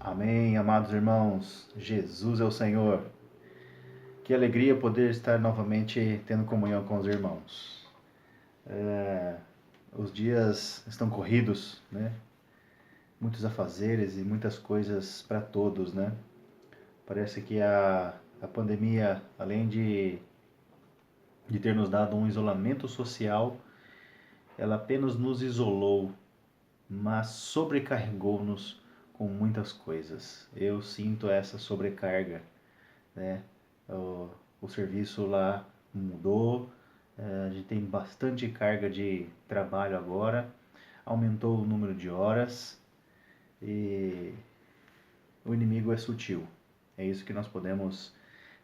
Amém, amados irmãos. Jesus é o Senhor. Que alegria poder estar novamente tendo comunhão com os irmãos. Os dias estão corridos, né? Muitos afazeres e muitas coisas para todos, né? Parece que a pandemia, além de ter nos dado um isolamento social, ela apenas nos isolou, mas sobrecarregou-nos com muitas coisas. Eu sinto essa sobrecarga, né? O serviço lá mudou, a gente tem bastante carga de trabalho agora, aumentou o número de horas e o inimigo é sutil. É isso que nós podemos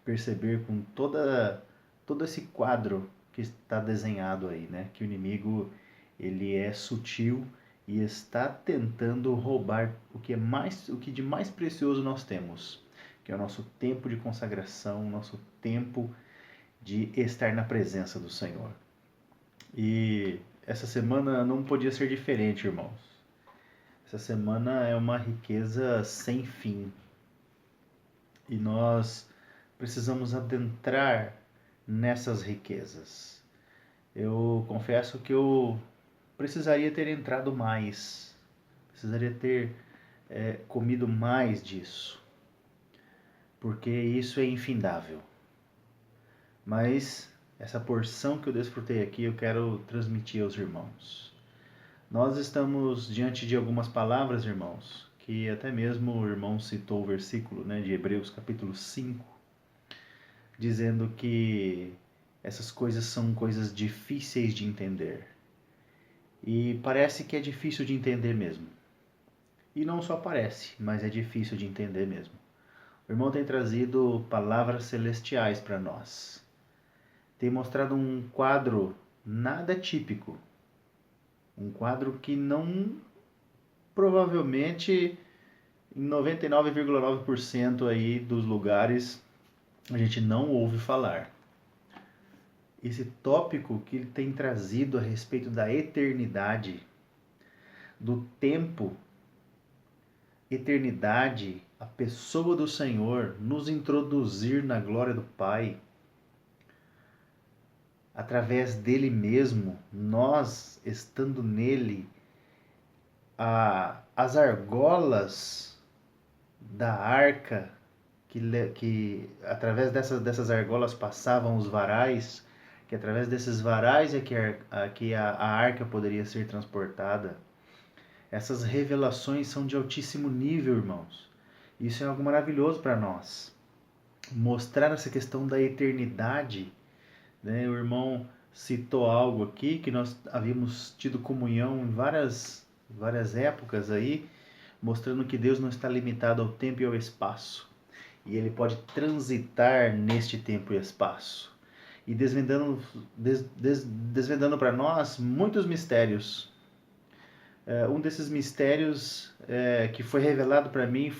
perceber com todo esse quadro que está desenhado aí, né? Que o inimigo ele é sutil e está tentando roubar o que de mais precioso nós temos, que é o nosso tempo de consagração, o nosso tempo de estar na presença do Senhor. E essa semana não podia ser diferente, irmãos. Essa semana é uma riqueza sem fim. E nós precisamos adentrar nessas riquezas. Eu confesso que eu precisaria ter entrado mais, precisaria ter comido mais disso, porque isso é infindável. Mas essa porção que eu desfrutei aqui eu quero transmitir aos irmãos. Nós estamos diante de algumas palavras, irmãos, que até mesmo o irmão citou o versículo, né, de Hebreus capítulo 5, dizendo que essas coisas são coisas difíceis de entender. E parece que é difícil de entender mesmo. E não só parece, mas é difícil de entender mesmo. O irmão tem trazido palavras celestiais para nós. Tem mostrado um quadro nada típico. Um quadro que não, provavelmente, em 99,9% aí dos lugares, a gente não ouve falar. Esse tópico que ele tem trazido a respeito da eternidade, do tempo, eternidade, a pessoa do Senhor, nos introduzir na glória do Pai, através dele mesmo, nós estando nele, as argolas da arca, que através dessas argolas passavam os varais, que através desses varais é que a arca poderia ser transportada. Essas revelações são de altíssimo nível, irmãos. Isso é algo maravilhoso para nós. Mostrar essa questão da eternidade, né? O irmão citou algo aqui que nós havíamos tido comunhão em várias épocas aí, mostrando que Deus não está limitado ao tempo e ao espaço. E ele pode transitar neste tempo e espaço. E desvendando para nós muitos mistérios. Um desses mistérios que foi revelado para mim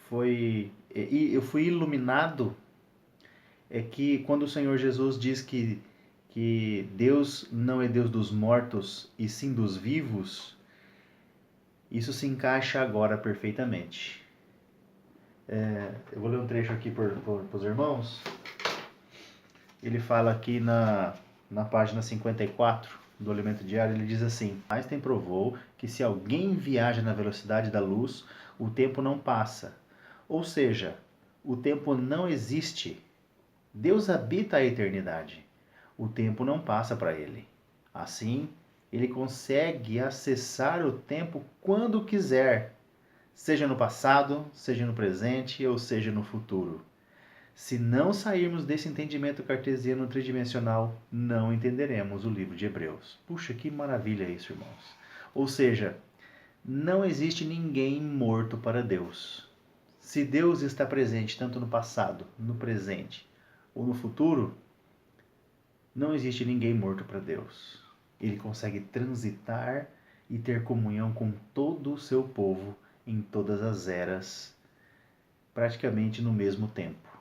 eu fui iluminado, é que quando o Senhor Jesus diz que Deus não é Deus dos mortos e sim dos vivos, isso se encaixa agora perfeitamente. Eu vou ler um trecho aqui para os irmãos. Ele fala aqui na página 54 do Alimento Diário, ele diz assim: Einstein provou que se alguém viaja na velocidade da luz, o tempo não passa. Ou seja, o tempo não existe. Deus habita a eternidade. O tempo não passa para ele. Assim, ele consegue acessar o tempo quando quiser, seja no passado, seja no presente ou seja no futuro. Se não sairmos desse entendimento cartesiano tridimensional, não entenderemos o livro de Hebreus. Puxa, que maravilha isso, irmãos. Ou seja, não existe ninguém morto para Deus. Se Deus está presente tanto no passado, no presente ou no futuro, não existe ninguém morto para Deus. Ele consegue transitar e ter comunhão com todo o seu povo em todas as eras, praticamente no mesmo tempo.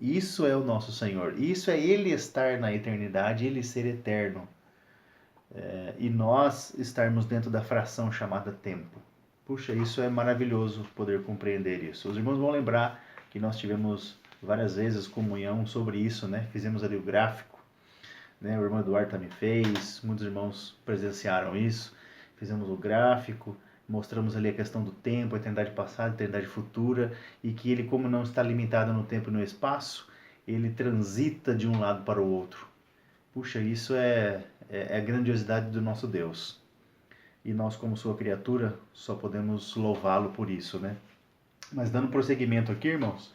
Isso é o nosso Senhor. Isso é Ele estar na eternidade, Ele ser eterno. E nós estarmos dentro da fração chamada tempo. Puxa, isso é maravilhoso poder compreender isso. Os irmãos vão lembrar que nós tivemos várias vezes comunhão sobre isso, né? Fizemos ali o gráfico, né? O irmão Eduardo também fez, muitos irmãos presenciaram isso. Fizemos o gráfico, mostramos ali a questão do tempo, a eternidade passada, a eternidade futura, e que ele, como não está limitado no tempo e no espaço, ele transita de um lado para o outro. Puxa, isso é a grandiosidade do nosso Deus. E nós, como sua criatura, só podemos louvá-lo por isso, né? Mas dando prosseguimento aqui, irmãos,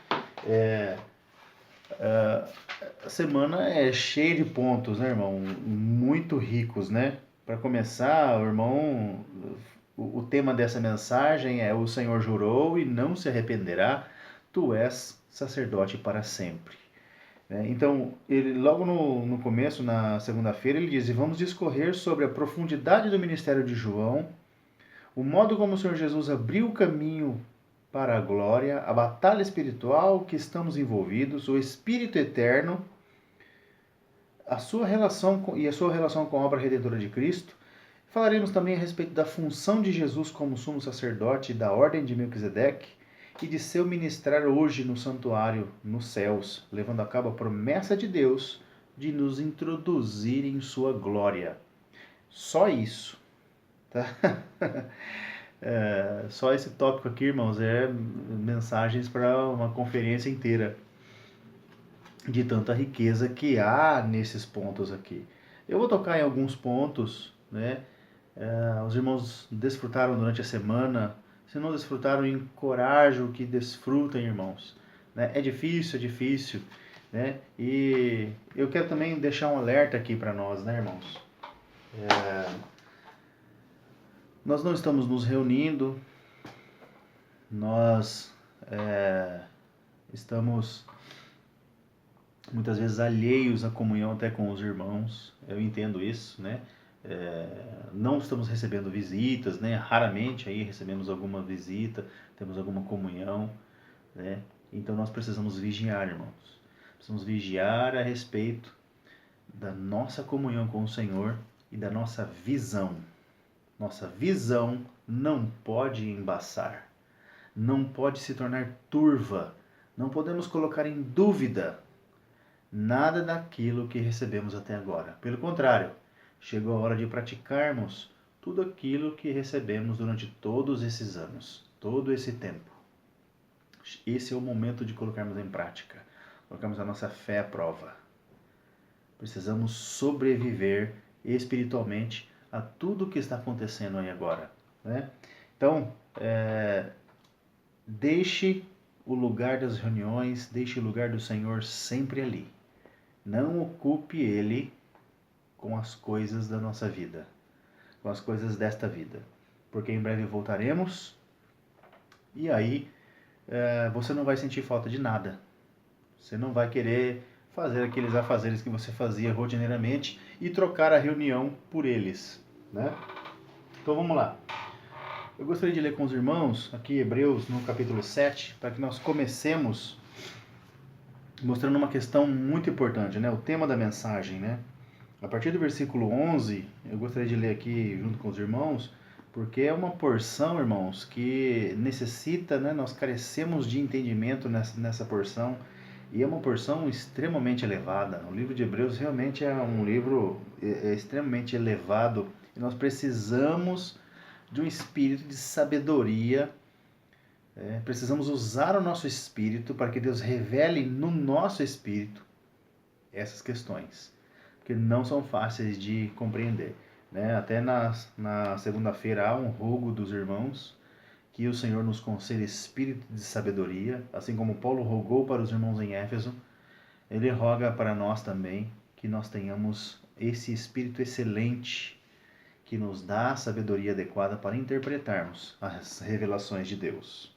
a semana é cheia de pontos, né, irmão? Muito ricos, né? Para começar, o irmão, o tema dessa mensagem é: o Senhor jurou e não se arrependerá, tu és sacerdote para sempre. Então, ele, logo no começo, na segunda-feira, ele diz: vamos discorrer sobre a profundidade do ministério de João, o modo como o Senhor Jesus abriu o caminho para a glória, a batalha espiritual que estamos envolvidos, o Espírito eterno, a sua relação com a obra redentora de Cristo. Falaremos também a respeito da função de Jesus como sumo sacerdote da ordem de Melquisedeque e de seu ministrar hoje no santuário nos céus, levando a cabo a promessa de Deus de nos introduzir em sua glória. Só isso, tá? Só esse tópico aqui, irmãos, é mensagens para uma conferência inteira de tanta riqueza que há nesses pontos aqui. Eu vou tocar em alguns pontos, né? Os irmãos desfrutaram durante a semana. Se não desfrutaram, encorajo que desfrutem, irmãos. Né? É difícil, né? E eu quero também deixar um alerta aqui para nós, né, irmãos? Nós não estamos nos reunindo, nós estamos muitas vezes alheios à comunhão até com os irmãos. Eu entendo isso, né? Não estamos recebendo visitas, né? Raramente aí recebemos alguma visita, temos alguma comunhão, né? Então nós precisamos vigiar, irmãos. Precisamos vigiar a respeito da nossa comunhão com o Senhor e da nossa visão. Nossa visão não pode embaçar, não pode se tornar turva, não podemos colocar em dúvida nada daquilo que recebemos até agora. Pelo contrário, chegou a hora de praticarmos tudo aquilo que recebemos durante todos esses anos, todo esse tempo. Esse é o momento de colocarmos em prática, colocarmos a nossa fé à prova. Precisamos sobreviver espiritualmente a tudo o que está acontecendo aí agora, né? Então, deixe o lugar das reuniões, deixe o lugar do Senhor sempre ali. Não ocupe ele com as coisas da nossa vida, com as coisas desta vida, porque em breve voltaremos e aí você não vai sentir falta de nada. Você não vai querer fazer aqueles afazeres que você fazia rotineiramente e trocar a reunião por eles, né? Então vamos lá. Eu gostaria de ler com os irmãos aqui Hebreus no capítulo 7, para que nós comecemos mostrando uma questão muito importante, né? O tema da mensagem, né? A partir do versículo 11, eu gostaria de ler aqui junto com os irmãos, porque é uma porção, irmãos, que necessita, né? Nós carecemos de entendimento nessa porção, e é uma porção extremamente elevada. O livro de Hebreus realmente é um livro extremamente elevado, e nós precisamos de um espírito de sabedoria. Precisamos usar o nosso espírito para que Deus revele no nosso espírito essas questões, porque não são fáceis de compreender, né? Até na segunda-feira há um rogo dos irmãos que o Senhor nos conceda espírito de sabedoria, assim como Paulo rogou para os irmãos em Éfeso. Ele roga para nós também que nós tenhamos esse espírito excelente que nos dá a sabedoria adequada para interpretarmos as revelações de Deus.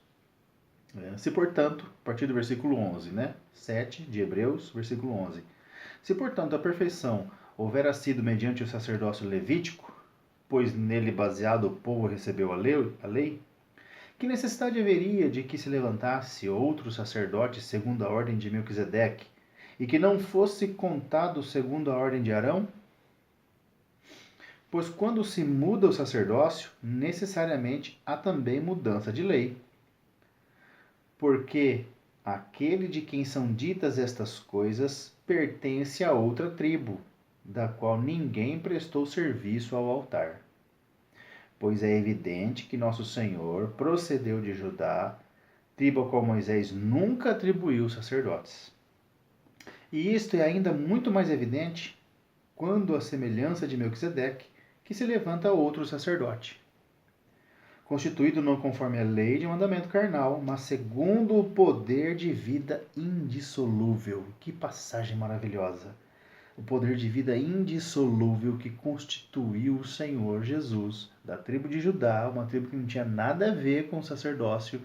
Se, portanto, a partir do versículo 11, né? 7 de Hebreus, versículo 11. Se, portanto, a perfeição houvera sido mediante o sacerdócio levítico, pois nele baseado o povo recebeu a lei, que necessidade haveria de que se levantasse outro sacerdote segundo a ordem de Melquisedeque, e que não fosse contado segundo a ordem de Arão? Pois quando se muda o sacerdócio, necessariamente há também mudança de lei. Porque aquele de quem são ditas estas coisas pertence a outra tribo, da qual ninguém prestou serviço ao altar. Pois é evidente que nosso Senhor procedeu de Judá, tribo a qual Moisés nunca atribuiu sacerdotes. E isto é ainda muito mais evidente quando a semelhança de Melquisedeque, que se levanta outro sacerdote, constituído não conforme a lei de mandamento carnal, mas segundo o poder de vida indissolúvel. Que passagem maravilhosa! O poder de vida indissolúvel que constituiu o Senhor Jesus, da tribo de Judá, uma tribo que não tinha nada a ver com o sacerdócio.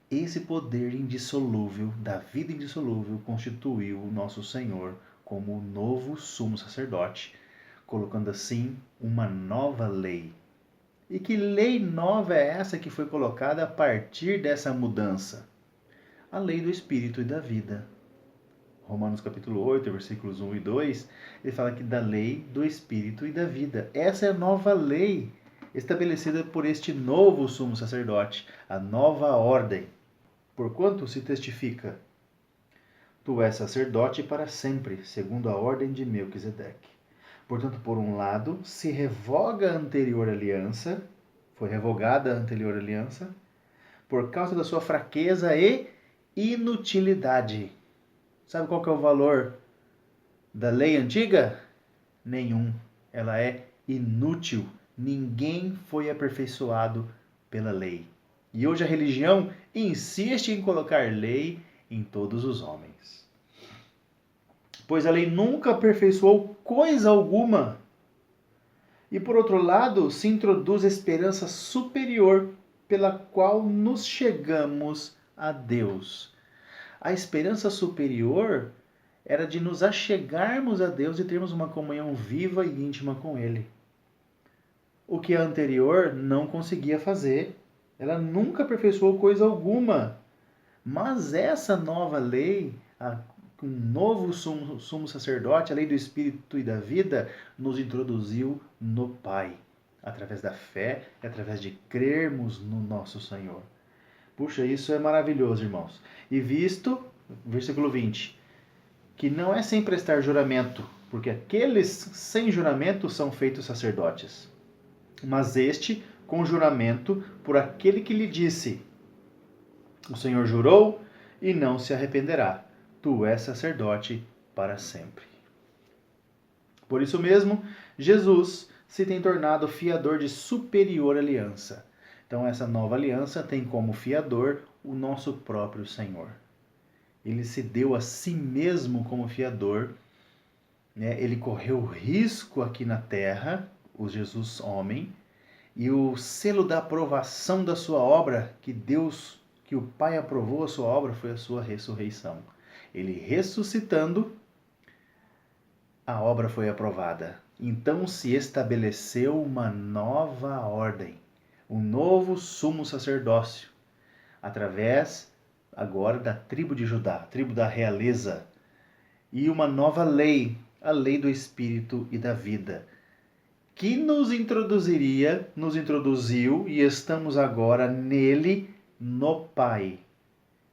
Esse poder indissolúvel, da vida indissolúvel, constituiu o nosso Senhor como o novo sumo sacerdote, colocando assim uma nova lei. E que lei nova é essa que foi colocada a partir dessa mudança? A lei do Espírito e da vida. Romanos capítulo 8, versículos 1 e 2, ele fala aqui da lei do Espírito e da vida. Essa é a nova lei estabelecida por este novo sumo sacerdote, a nova ordem. Porquanto se testifica, tu és sacerdote para sempre, segundo a ordem de Melquisedeque. Portanto, por um lado, se revoga a anterior aliança, foi revogada a anterior aliança, por causa da sua fraqueza e inutilidade. Sabe qual que é o valor da lei antiga? Nenhum. Ela é inútil. Ninguém foi aperfeiçoado pela lei. E hoje a religião insiste em colocar lei em todos os homens. Pois a lei nunca aperfeiçoou coisa alguma. E por outro lado, se introduz a esperança superior pela qual nos chegamos a Deus. A esperança superior era de nos achegarmos a Deus e termos uma comunhão viva e íntima com Ele. O que a anterior não conseguia fazer. Ela nunca aperfeiçoou coisa alguma. Mas essa nova lei, um novo sumo sacerdote, a lei do Espírito e da vida, nos introduziu no Pai, através da fé e através de crermos no nosso Senhor. Puxa, isso é maravilhoso, irmãos. E visto, versículo 20, que não é sem prestar juramento, porque aqueles sem juramento são feitos sacerdotes. Mas este com juramento por aquele que lhe disse: o Senhor jurou e não se arrependerá. Tu és sacerdote para sempre. Por isso mesmo, Jesus se tem tornado fiador de superior aliança. Então, essa nova aliança tem como fiador o nosso próprio Senhor. Ele se deu a si mesmo como fiador, né? Ele correu risco aqui na terra, o Jesus homem, e o selo da aprovação da sua obra, que o Pai aprovou a sua obra, foi a sua ressurreição. Ele ressuscitando, a obra foi aprovada. Então se estabeleceu uma nova ordem, um novo sumo sacerdócio, através agora da tribo de Judá, a tribo da realeza, e uma nova lei, a lei do Espírito e da vida, que nos introduziu e estamos agora nele, no Pai,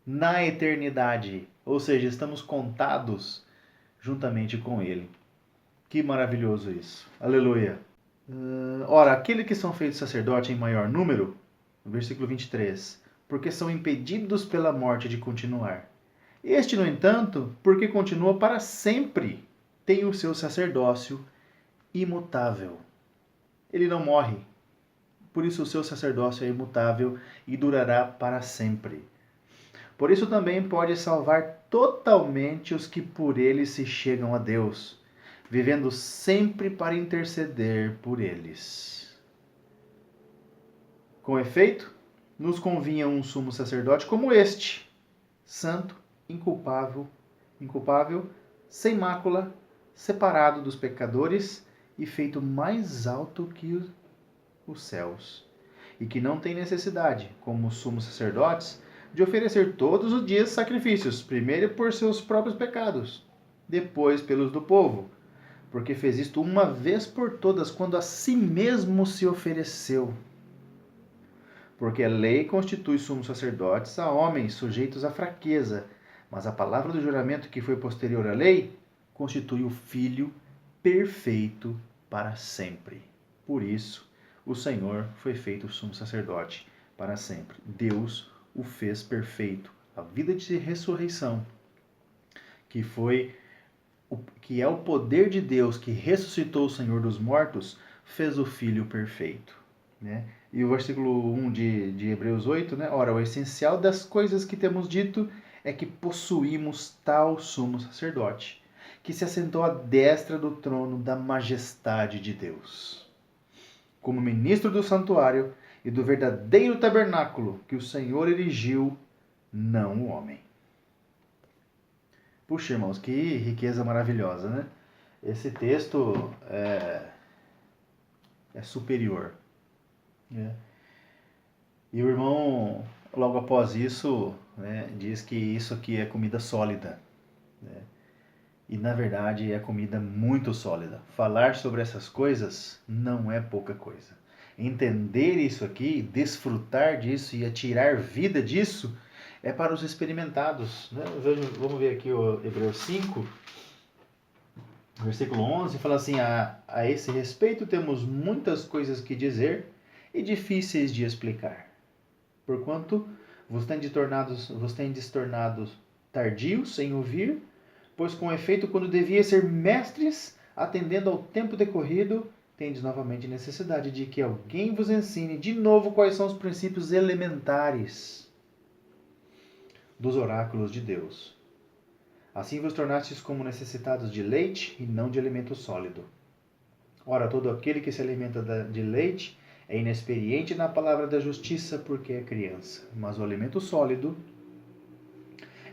na eternidade, ou seja, estamos contados juntamente com ele. Que maravilhoso isso. Aleluia. Ora, aqueles que são feitos sacerdote em maior número, no versículo 23, porque são impedidos pela morte de continuar. Este, no entanto, porque continua para sempre, tem o seu sacerdócio imutável. Ele não morre. Por isso o seu sacerdócio é imutável e durará para sempre. Por isso também pode salvar totalmente os que por ele se chegam a Deus, vivendo sempre para interceder por eles. Com efeito, nos convinha um sumo sacerdote como este, santo, inculpável, sem mácula, separado dos pecadores e feito mais alto que os céus, e que não tem necessidade, como os sumos sacerdotes, de oferecer todos os dias sacrifícios, primeiro por seus próprios pecados, depois pelos do povo, porque fez isto uma vez por todas, quando a si mesmo se ofereceu. Porque a lei constitui sumos sacerdotes a homens sujeitos à fraqueza, mas a palavra do juramento que foi posterior à lei constitui o Filho perfeito para sempre. Por isso, o Senhor foi feito sumo sacerdote para sempre. Deus o fez perfeito. A vida de ressurreição, que é o poder de Deus que ressuscitou o Senhor dos mortos, fez o Filho perfeito. Né? E o versículo 1 de Hebreus 8, né? Ora, o essencial das coisas que temos dito é que possuímos tal sumo sacerdote, que se assentou à destra do trono da majestade de Deus, como ministro do santuário e do verdadeiro tabernáculo que o Senhor erigiu, não o homem. Puxa, irmãos, que riqueza maravilhosa, né? Esse texto é superior. Né? E o irmão, logo após isso, né, diz que isso aqui é comida sólida. Né? E na verdade é comida muito sólida. Falar sobre essas coisas não é pouca coisa. Entender isso aqui, desfrutar disso e tirar vida disso é para os experimentados. Né? Vamos ver aqui o Hebreus 5, versículo 11, fala assim: a esse respeito temos muitas coisas que dizer e difíceis de explicar. Porquanto vos tendes tornado tardios em ouvir, pois com efeito, quando devia ser mestres, atendendo ao tempo decorrido, tendes novamente necessidade de que alguém vos ensine de novo quais são os princípios elementares dos oráculos de Deus. Assim vos tornastes como necessitados de leite e não de alimento sólido. Ora, todo aquele que se alimenta de leite é inexperiente na palavra da justiça, porque é criança. Mas o alimento sólido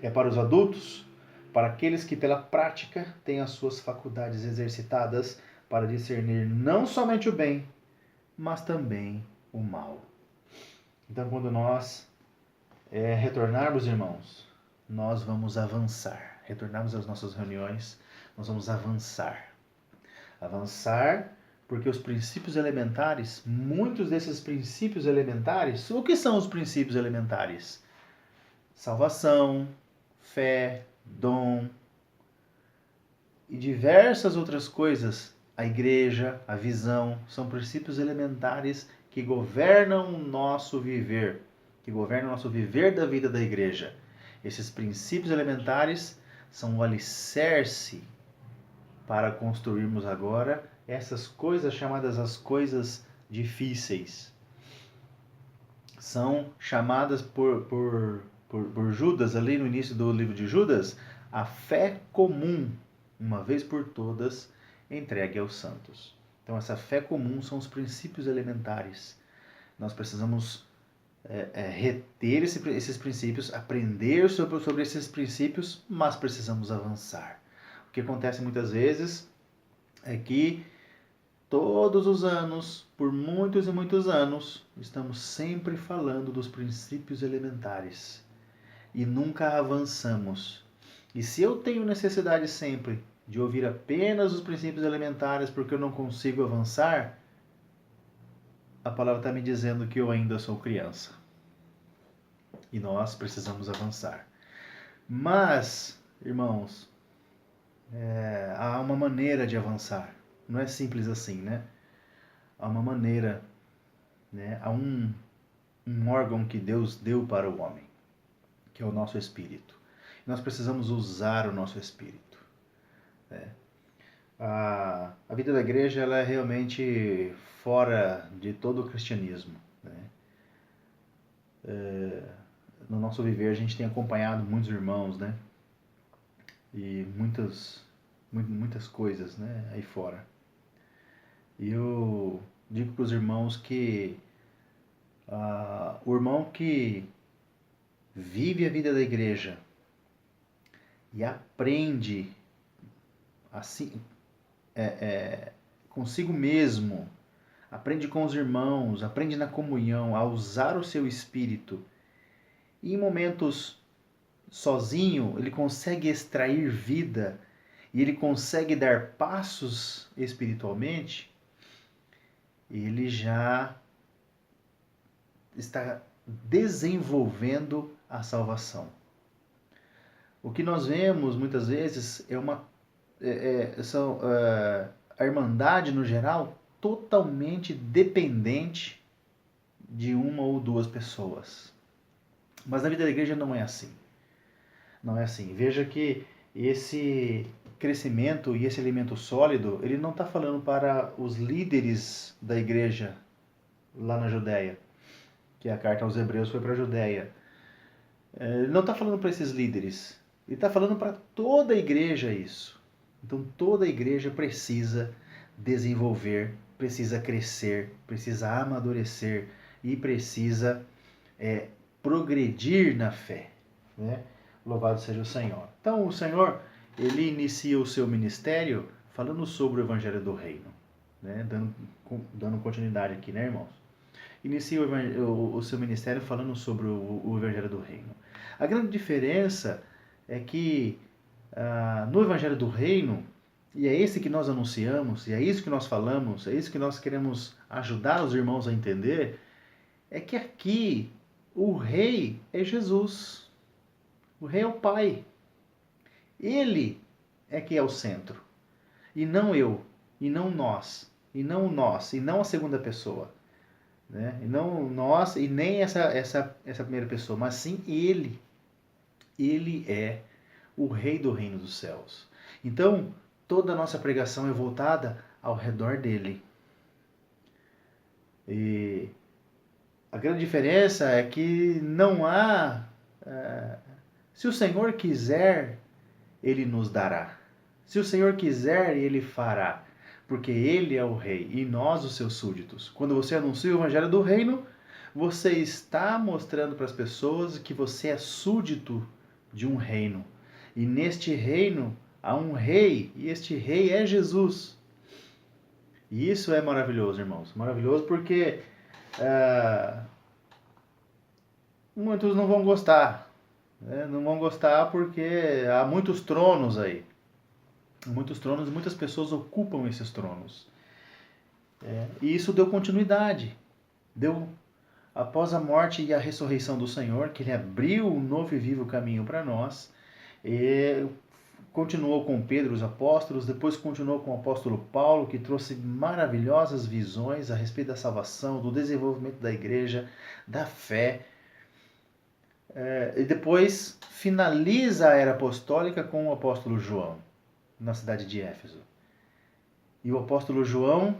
é para os adultos, para aqueles que pela prática têm as suas faculdades exercitadas para discernir não somente o bem, mas também o mal. Então, quando nós retornarmos, irmãos, nós vamos avançar. Retornarmos às nossas reuniões, nós vamos avançar. Avançar porque os princípios elementares, muitos desses princípios elementares, o que são os princípios elementares? Salvação, fé, dom e diversas outras coisas. A igreja, a visão, são princípios elementares que governam o nosso viver, da vida da igreja. Esses princípios elementares são o alicerce para construirmos agora essas coisas chamadas as coisas difíceis. São chamadas por Judas, ali no início do livro de Judas, a fé comum, uma vez por todas, entregue aos santos. Então, essa fé comum são os princípios elementares. Nós precisamos reter esses princípios, aprender sobre esses princípios, mas precisamos avançar. O que acontece muitas vezes é que todos os anos, por muitos e muitos anos, estamos sempre falando dos princípios elementares e nunca avançamos. E se eu tenho necessidade sempre de ouvir apenas os princípios elementares porque eu não consigo avançar, a palavra está me dizendo que eu ainda sou criança. E nós precisamos avançar. Mas, irmãos, há uma maneira de avançar. Não é simples assim, né? Há uma maneira, né? Há um órgão que Deus deu para o homem, que é o nosso espírito. Nós precisamos usar o nosso espírito. Né? A vida da igreja ela é realmente fora de todo o cristianismo. Né? No nosso viver a gente tem acompanhado muitos irmãos, né? E muitas coisas, né? Aí fora. E eu digo para os irmãos que o irmão que vive a vida da igreja e aprende assim consigo mesmo, aprende com os irmãos, aprende na comunhão a usar o seu espírito e em momentos sozinho ele consegue extrair vida e ele consegue dar passos espiritualmente, ele já está desenvolvendo a salvação. O que nós vemos muitas vezes são a irmandade no geral totalmente dependente de uma ou duas pessoas. Mas na vida da igreja não é assim. Não é assim. Veja que esse crescimento e esse alimento sólido, ele não está falando para os líderes da igreja lá na Judéia, que a carta aos Hebreus foi para a Judéia. Ele não está falando para esses líderes. Ele está falando para toda a igreja isso. Então toda a igreja precisa desenvolver, precisa crescer, precisa amadurecer e precisa progredir na fé, né? Louvado seja o Senhor. Então o Senhor, ele inicia o seu ministério falando sobre o Evangelho do Reino, né? Dando continuidade aqui, né, irmãos? Inicia o seu ministério falando sobre o Evangelho do Reino. A grande diferença é que no Evangelho do Reino, e é esse que nós anunciamos, e é isso que nós falamos, é isso que nós queremos ajudar os irmãos a entender, é que aqui o rei é Jesus. O rei é o Pai. Ele é que é o centro. E não eu, e não nós, e não a segunda pessoa. Né? E não nós, e nem essa primeira pessoa, mas sim ele. Ele é o rei do reino dos céus. Então, toda a nossa pregação é voltada ao redor dele. E a grande diferença é que não há... se o Senhor quiser, ele nos dará. Se o Senhor quiser, ele fará. Porque ele é o rei e nós os seus súditos. Quando você anuncia o evangelho do reino, você está mostrando para as pessoas que você é súdito de um reino. E neste reino há um rei, e este rei é Jesus. E isso é maravilhoso, irmãos. Maravilhoso porque muitos não vão gostar. Né? Não vão gostar porque há muitos tronos aí. Muitos tronos, muitas pessoas ocupam esses tronos. E isso deu continuidade. Deu após a morte e a ressurreição do Senhor, que ele abriu um novo e vivo caminho para nós. E continuou com Pedro, os apóstolos, depois continuou com o apóstolo Paulo, que trouxe maravilhosas visões a respeito da salvação, do desenvolvimento da igreja, da fé. E depois finaliza a era apostólica com o apóstolo João, na cidade de Éfeso. E o apóstolo João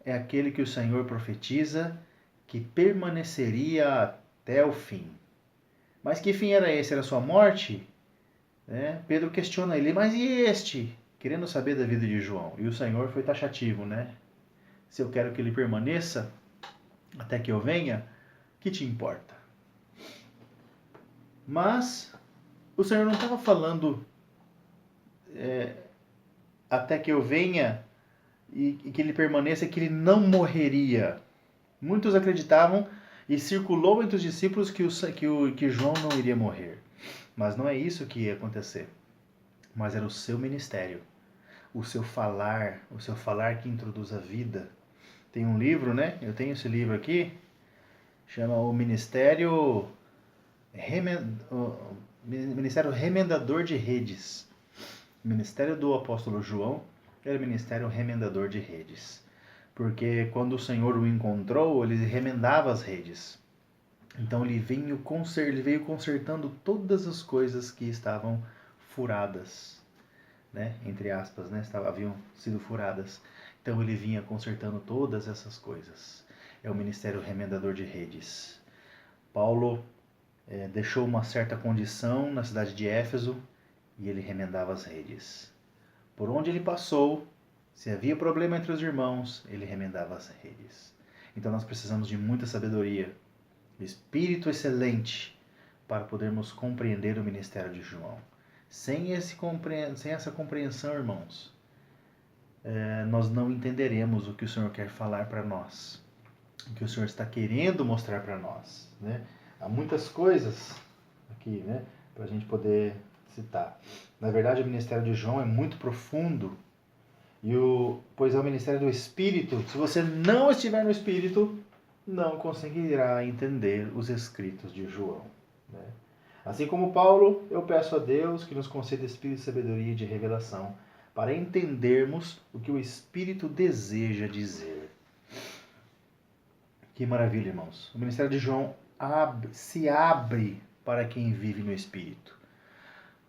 é aquele que o Senhor profetiza que permaneceria até o fim. Mas que fim era esse? Era a sua morte? Pedro questiona ele, mas e este? Querendo saber da vida de João. E o Senhor foi taxativo, né? Se eu quero que ele permaneça até que eu venha, que te importa? Mas o Senhor não estava falando até que eu venha e que ele permaneça, que ele não morreria. Muitos acreditavam e circulou entre os discípulos que João não iria morrer. Mas não é isso que ia acontecer. Mas era o seu ministério, o seu falar que introduz a vida. Tem um livro, né? Eu tenho esse livro aqui, chama o Ministério Remendador de Redes. O ministério do apóstolo João era o ministério remendador de redes. Porque quando o Senhor o encontrou, ele remendava as redes. Então ele veio consertando todas as coisas que estavam furadas, né? Entre aspas, né? Haviam sido furadas. Então ele vinha consertando todas essas coisas. É o ministério remendador de redes. Paulo deixou uma certa condição na cidade de Éfeso e ele remendava as redes. Por onde ele passou, se havia problema entre os irmãos, ele remendava as redes. Então nós precisamos de muita sabedoria, espírito excelente, para podermos compreender o ministério de João. Sem essa compreensão, irmãos, nós não entenderemos o que o Senhor quer falar para nós, o que o Senhor está querendo mostrar para nós, né? Há muitas coisas aqui, né, para a gente poder citar. Na verdade, o ministério de João é muito profundo, pois é o ministério do Espírito. Se você não estiver no Espírito, não conseguirá entender os escritos de João, né? Assim como Paulo, eu peço a Deus que nos conceda espírito de sabedoria e de revelação para entendermos o que o Espírito deseja dizer. Que maravilha, irmãos. O ministério de João se abre para quem vive no Espírito.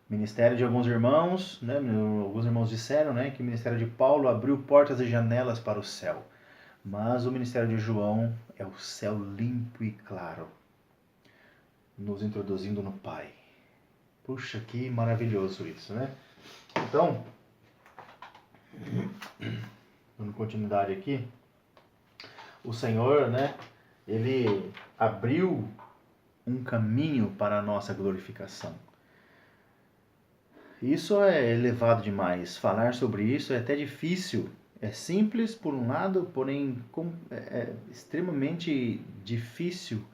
O ministério de alguns irmãos, né, alguns irmãos disseram, né, que o ministério de Paulo abriu portas e janelas para o céu. Mas o ministério de João é o céu limpo e claro, nos introduzindo no Pai. Puxa, que maravilhoso isso, né? Então, dando continuidade aqui, o Senhor, né, ele abriu um caminho para a nossa glorificação. Isso é elevado demais. Falar sobre isso é até difícil. É simples por um lado, porém é extremamente difícil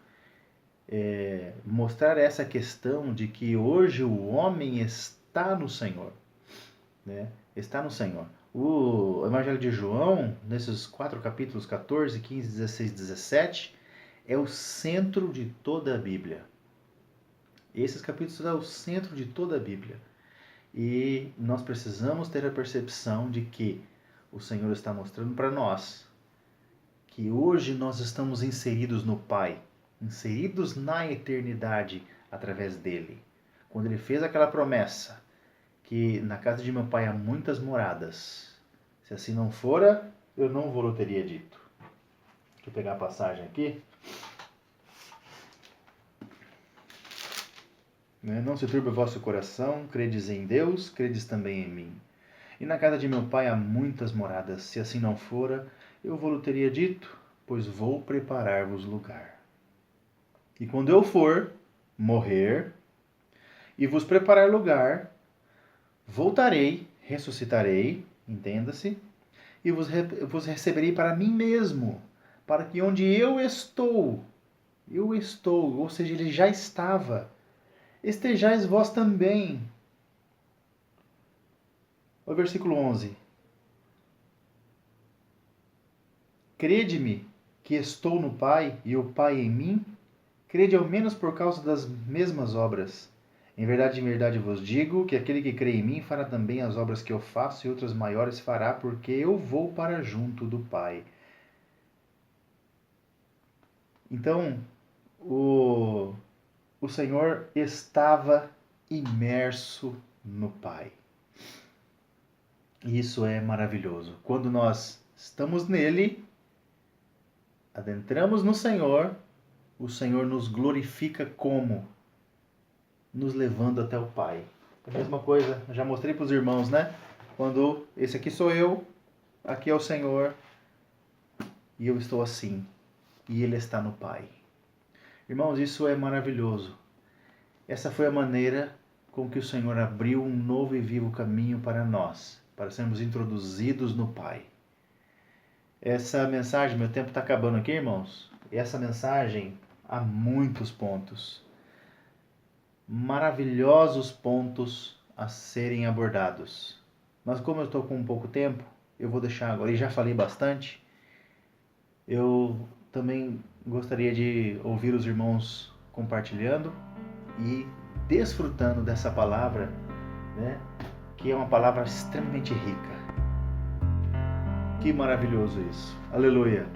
mostrar essa questão de que hoje o homem está no Senhor, né? Está no Senhor. O Evangelho de João, nesses 4 capítulos, 14, 15, 16, 17, é o centro de toda a Bíblia. Esses capítulos são o centro de toda a Bíblia. E nós precisamos ter a percepção de que o Senhor está mostrando para nós que hoje nós estamos inseridos no Pai, inseridos na eternidade através dele. Quando ele fez aquela promessa que na casa de meu Pai há muitas moradas, se assim não fora, eu não vou teria dito. Deixa eu pegar a passagem aqui. Não se turbe o vosso coração, credes em Deus, credes também em mim. E na casa de meu Pai há muitas moradas, se assim não fora, eu vou teria dito, pois vou preparar-vos lugar. E quando eu for morrer e vos preparar lugar, voltarei, ressuscitarei, entenda-se, e vos receberei para mim mesmo, para que onde eu estou, ou seja, ele já estava, estejais vós também. O versículo 11. Crede-me que estou no Pai e o Pai em mim? Crede ao menos por causa das mesmas obras. Em verdade vos digo que aquele que crê em mim fará também as obras que eu faço e outras maiores fará, porque eu vou para junto do Pai. Então, o Senhor estava imerso no Pai. E isso é maravilhoso. Quando nós estamos nele, adentramos no Senhor, o Senhor nos glorifica como? Nos levando até o Pai. A mesma coisa, já mostrei para os irmãos, né? Quando esse aqui sou eu, aqui é o Senhor, e eu estou assim, e Ele está no Pai. Irmãos, isso é maravilhoso. Essa foi a maneira com que o Senhor abriu um novo e vivo caminho para nós, para sermos introduzidos no Pai. Essa mensagem, meu tempo está acabando aqui, irmãos. Essa mensagem há muitos pontos, maravilhosos pontos a serem abordados. Mas como eu estou com pouco tempo, eu vou deixar agora, e já falei bastante, eu também gostaria de ouvir os irmãos compartilhando e desfrutando dessa palavra, né, que é uma palavra extremamente rica. Que maravilhoso isso. Aleluia.